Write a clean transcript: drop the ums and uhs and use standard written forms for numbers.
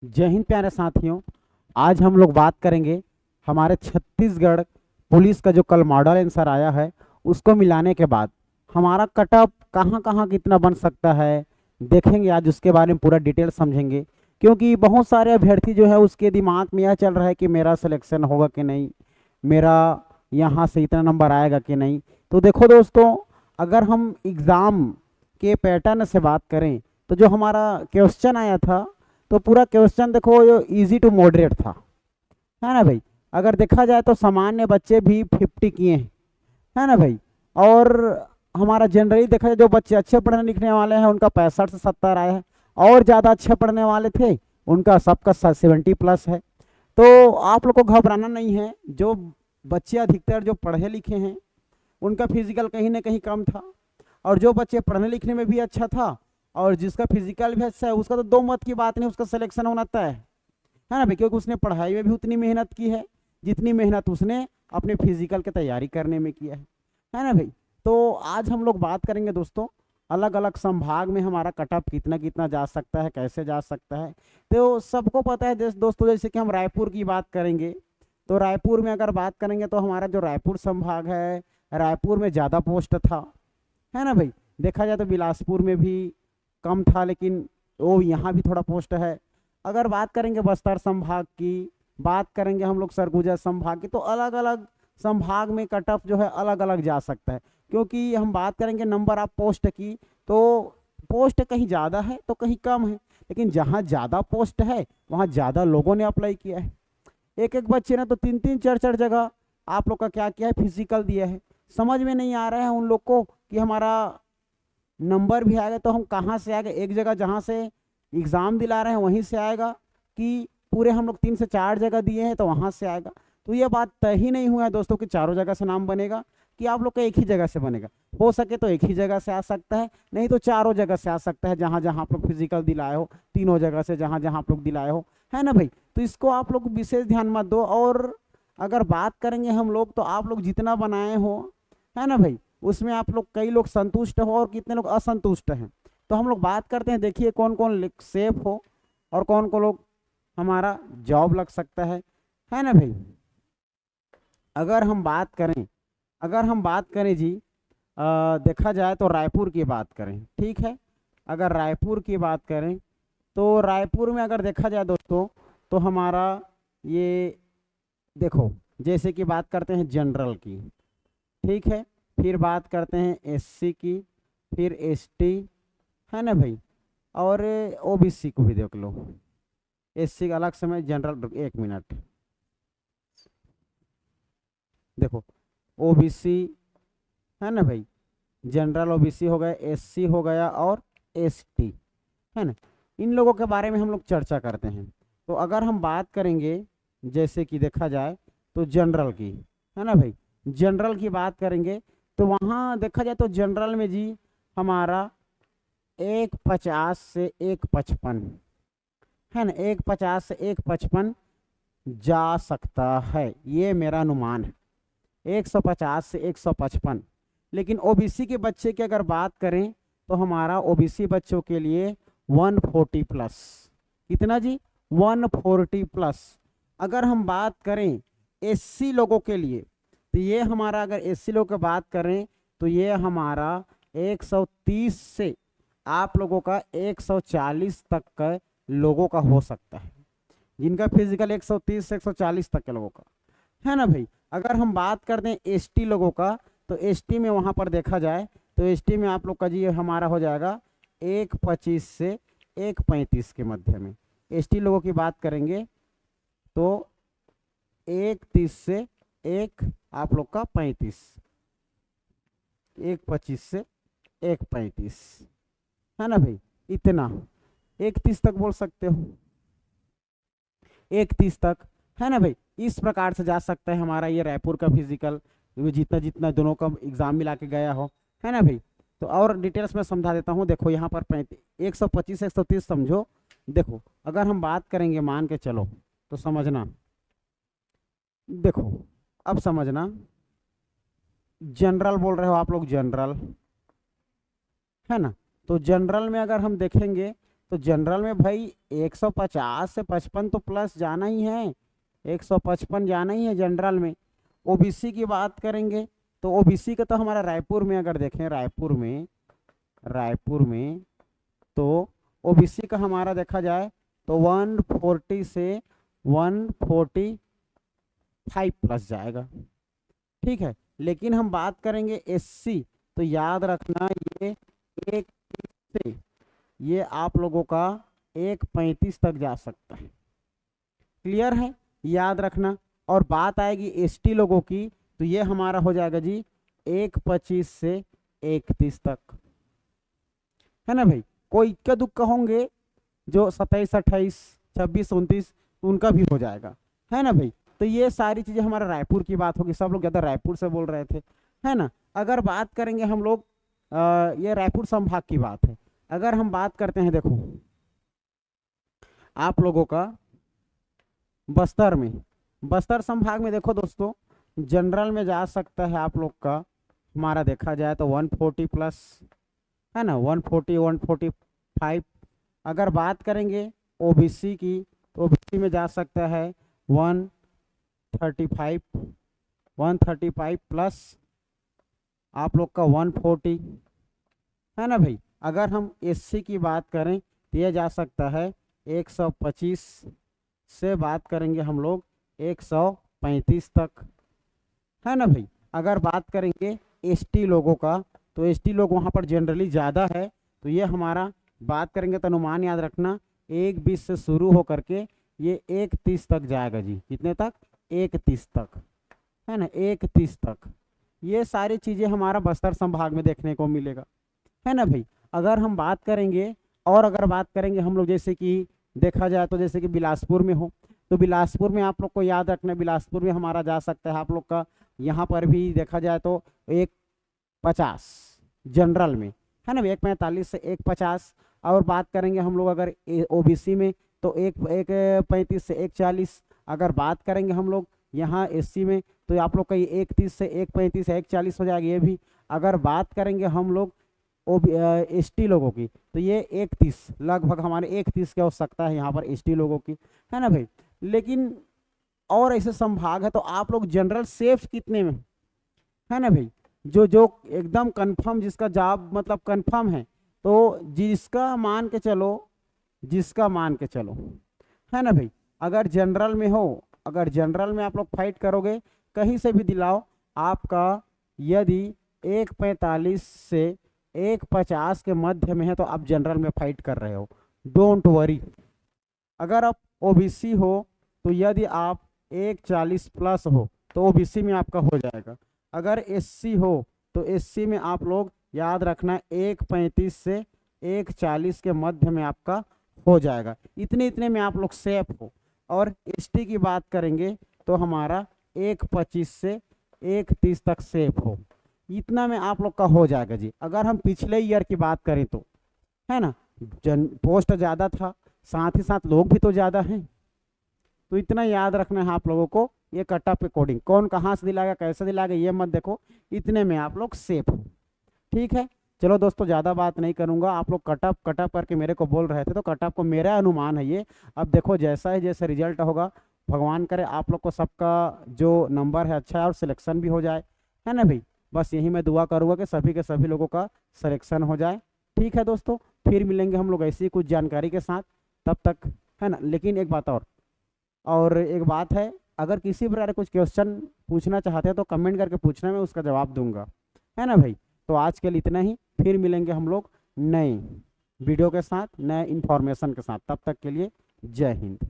जय हिंद प्यारे साथियों। आज हम लोग बात करेंगे हमारे छत्तीसगढ़ पुलिस का जो कल मॉडल आंसर आया है उसको मिलाने के बाद हमारा कटअप कहाँ कहाँ कितना बन सकता है, देखेंगे। आज उसके बारे में पूरा डिटेल समझेंगे, क्योंकि बहुत सारे अभ्यर्थी जो है उसके दिमाग में यह चल रहा है कि मेरा सिलेक्शन होगा कि नहीं, मेरा यहाँ से इतना नंबर आएगा कि नहीं। तो देखो दोस्तों, अगर हम एग्ज़ाम के पैटर्न से बात करें तो जो हमारा क्वेश्चन आया था, तो पूरा क्वेश्चन देखो ये इजी टू मॉडरेट था, है ना भाई। अगर देखा जाए तो सामान्य बच्चे भी 50 किए हैं, है ना भाई। और हमारा जनरली देखा जाए जो बच्चे अच्छे पढ़ने लिखने वाले हैं उनका 65 से 70 आया है, और ज़्यादा अच्छे पढ़ने वाले थे उनका सबका 70+ है। तो आप लोग को घबराना नहीं है। जो बच्चे अधिकतर जो पढ़े लिखे हैं उनका फिजिकल कहीं ना कहीं कम था, और जो बच्चे पढ़ने लिखने में भी अच्छा था और जिसका फिजिकल भी अच्छा है उसका तो दो मत की बात नहीं, उसका सिलेक्शन होना तय है ना भाई। क्योंकि उसने पढ़ाई में भी उतनी मेहनत की है जितनी मेहनत उसने अपने फिजिकल की तैयारी करने में किया है ना भाई। तो आज हम लोग बात करेंगे दोस्तों, अलग अलग संभाग में हमारा कटअप कितना कितना जा सकता है, कैसे जा सकता है। तो सबको पता है दोस्तों, जैसे कि हम रायपुर की बात करेंगे तो रायपुर में अगर बात करेंगे तो हमारा जो रायपुर संभाग है, रायपुर में ज़्यादा पोस्ट था, है ना भाई। देखा जाए तो बिलासपुर में भी कम था, लेकिन वो यहाँ भी थोड़ा पोस्ट है। अगर बात करेंगे बस्तर संभाग की, बात करेंगे हम लोग सरगुजा संभाग की, तो अलग अलग संभाग में कटअप जो है अलग अलग जा सकता है। क्योंकि हम बात करेंगे नंबर ऑफ पोस्ट की, तो पोस्ट कहीं ज़्यादा है तो कहीं कम है, लेकिन जहाँ ज़्यादा पोस्ट है वहाँ ज़्यादा लोगों ने अप्लाई किया है। एक एक बच्चे ने तो 3-3 4-4 जगह आप लोग का क्या किया है, फिजिकल दिया है। समझ में नहीं आ रहा है उन लोग को कि हमारा नंबर भी आएगा तो हम कहाँ से आएगा, एक जगह जहाँ से एग्ज़ाम दिला रहे हैं वहीं से आएगा, कि पूरे हम लोग 3 से 4 जगह दिए हैं तो वहाँ से आएगा। तो ये बात तय ही नहीं हुआ है दोस्तों कि चारों जगह से नाम बनेगा, कि आप लोग का एक ही जगह से बनेगा। हो सके तो एक ही जगह से आ सकता है, नहीं तो चारों जगह से आ सकता है, जहाँ जहाँ आप लोग फिजिकल दिलाए हो, तीनों जगह से जहाँ जहाँ आप लोग दिलाए हो, है ना भाई। तो इसको आप लोग विशेष ध्यान मत दो। और अगर बात करेंगे हम लोग तो आप लोग जितना बनाए हो, है ना भाई, उसमें आप लोग कई लोग संतुष्ट हो और कितने लोग असंतुष्ट हैं। तो हम लोग बात करते हैं, देखिए कौन कौन सेफ हो और कौन कौन लोग हमारा जॉब लग सकता है ना भाई। अगर हम बात करें अगर हम बात करें जी, देखा जाए तो रायपुर की बात करें, ठीक है। अगर रायपुर की बात करें तो रायपुर में अगर देखा जाए दोस्तों, तो हमारा ये देखो, जैसे कि बात करते हैं जनरल की, ठीक है, फिर बात करते हैं एससी की, फिर एसटी, है ना भाई, और ओबीसी को भी देख लो। एससी का अलग समय, जनरल, एक मिनट देखो, ओबीसी, है ना भाई, जनरल ओबीसी हो गया, एससी हो गया और एसटी, है ना। इन लोगों के बारे में हम लोग चर्चा करते हैं। तो अगर हम बात करेंगे, जैसे कि देखा जाए तो जनरल की, है ना भाई, जनरल की बात करेंगे तो वहाँ देखा जाए तो जनरल में जी हमारा 150 से 155, है ना, 150 से 155 जा सकता है, ये मेरा अनुमान है, 150 से 155। लेकिन ओबीसी के बच्चे की अगर बात करें तो हमारा ओबीसी बच्चों के लिए 140+, कितना जी, 140+। अगर हम बात करें एससी लोगों के लिए, तो ये हमारा, अगर एससी लोगों की बात करें तो ये हमारा 130 से आप लोगों का 140 तक का लोगों का हो सकता है, जिनका फिजिकल 130 से 140 तक के लोगों का, है ना भाई। अगर हम बात करते हैं एसटी लोगों का, तो एसटी में वहाँ पर देखा जाए तो एसटी में आप लोग का जी हमारा हो जाएगा 125 से 135 के मध्य में। एसटी लोगों की बात करेंगे तो 130 से आप लोग का 35, 125 से 135, है ना भाई, इतना 130 तक बोल सकते हो, 130 तक, है ना भाई। इस प्रकार से जा सकता है हमारा ये रायपुर का फिजिकल, जितना जितना दोनों का एग्जाम मिला के गया हो, है ना भाई। तो और डिटेल्स में समझा देता हूँ। देखो यहाँ पर 125 130 समझो। देखो अगर हम बात करेंगे, मान के चलो, तो समझना, देखो अब समझना, जनरल बोल रहे हो आप लोग, जनरल, है ना। तो जनरल में अगर हम देखेंगे तो जनरल में भाई 150 से 55 तो प्लस जाना ही है, 155 जाना ही है जनरल में। ओबीसी की बात करेंगे तो ओबीसी का तो हमारा रायपुर में अगर देखें, रायपुर में तो ओबीसी का हमारा देखा जाए तो 140 से 145 प्लस जाएगा, ठीक है। लेकिन हम बात करेंगे एससी, तो याद रखना ये एक से ये आप लोगों का 135 तक जा सकता है, क्लियर है, याद रखना। और बात आएगी एसटी लोगों की, तो ये हमारा हो जाएगा जी 125 से 31 तक, है ना भाई। कोई इक्का दुक्का होंगे जो 27, 28, 26, 29, उनका भी हो जाएगा, है ना भाई। तो ये सारी चीजें हमारा रायपुर की बात होगी, सब लोग ज़्यादा रायपुर से बोल रहे थे, है ना। अगर बात करेंगे हम लोग ये रायपुर संभाग की बात है। अगर हम बात करते हैं, देखो आप लोगों का बस्तर में, बस्तर संभाग में देखो दोस्तों, जनरल में जा सकता है आप लोग का हमारा देखा जाए तो 140 प्लस, है ना, 140, 145। अगर बात करेंगे ओबीसी की, तो ओबीसी में जा सकता है 135, 135 प्लस आप लोग का 140, है ना भाई। अगर हम एससी की बात करें तो यह जा सकता है 125 से बात करेंगे हम लोग 135 तक, है ना भाई। अगर बात करेंगे एसटी लोगों का, तो एसटी लोग वहाँ पर जनरली ज़्यादा है, तो ये हमारा बात करेंगे तो अनुमान याद रखना 120 से शुरू हो करके ये 130 तक जाएगा जी। कितने तक? 130 तक, है ना, 130 तक। ये सारी चीज़ें हमारा बस्तर संभाग में देखने को मिलेगा, है ना भाई। अगर हम बात करेंगे, और अगर बात करेंगे हम लोग जैसे कि देखा जाए तो जैसे कि बिलासपुर में हो, तो बिलासपुर में आप लोग को याद रखना, बिलासपुर में हमारा जा सकता है आप लोग का, यहाँ पर भी देखा जाए तो 150 जनरल में, है ना, 145 से 150। और बात करेंगे हम लोग अगर ओबीसी में तो 135 से 140। अगर बात करेंगे हम लोग यहाँ एससी में तो आप लोग का ये 130 से 135 से 140 हो जाएगा ये भी। अगर बात करेंगे हम लोग एसटी लोगों की, तो ये 130 लगभग हमारे 130 की आवश्यकता है यहाँ पर एसटी लोगों की, है ना भाई। लेकिन और ऐसे संभाग है तो आप लोग जनरल सेफ कितने में, है ना भाई, जो जो एकदम कंफर्म, जिसका जॉब मतलब कंफर्म है, तो जिसका मान के चलो, है ना भाई। अगर जनरल में हो, अगर जनरल में आप लोग फाइट करोगे कहीं से भी दिलाओ, आपका यदि 145 से 150 के मध्य में है तो आप जनरल में फाइट कर रहे हो, डोंट वरी। अगर आप ओबीसी हो तो यदि आप 140 प्लस हो तो ओबीसी में आपका हो जाएगा। अगर एससी हो तो एससी में आप लोग याद रखना 135 से 140 के मध्य में आपका हो जाएगा, इतने में आप लोग सेफ हो। और एसटी की बात करेंगे तो हमारा 125 से 130 तक सेफ हो, इतना में आप लोग का हो जाएगा जी। अगर हम पिछले ईयर की बात करें तो, है ना, पोस्ट ज़्यादा था, साथ ही साथ लोग भी तो ज़्यादा हैं, तो इतना याद रखना है आप लोगों को। ये कट ऑफ कोडिंग कौन कहाँ से दिलाएगा, कैसे दिलाएगा, ये मत देखो, इतने में आप लोग सेफ हो, ठीक है। चलो दोस्तों, ज़्यादा बात नहीं करूँगा। आप लोग कट ऑफ करके मेरे को बोल रहे थे, तो कट ऑफ को मेरा अनुमान है ये। अब देखो जैसा है, जैसे रिजल्ट होगा, भगवान करे आप लोग को सबका जो नंबर है अच्छा है और सिलेक्शन भी हो जाए, है ना भाई। बस यही मैं दुआ करूँगा कि सभी के सभी लोगों का सिलेक्शन हो जाए, ठीक है दोस्तों। फिर मिलेंगे हम लोग ऐसी कुछ जानकारी के साथ, तब तक, है ना। लेकिन एक बात और एक बात है, अगर किसी प्रकार कुछ क्वेश्चन पूछना चाहते हैं तो कमेंट करके पूछना, मैं उसका जवाब दूंगा, है ना भाई। तो आज के लिए इतना ही, फिर मिलेंगे हम लोग नए वीडियो के साथ, नए इन्फॉर्मेशन के साथ। तब तक के लिए जय हिंद।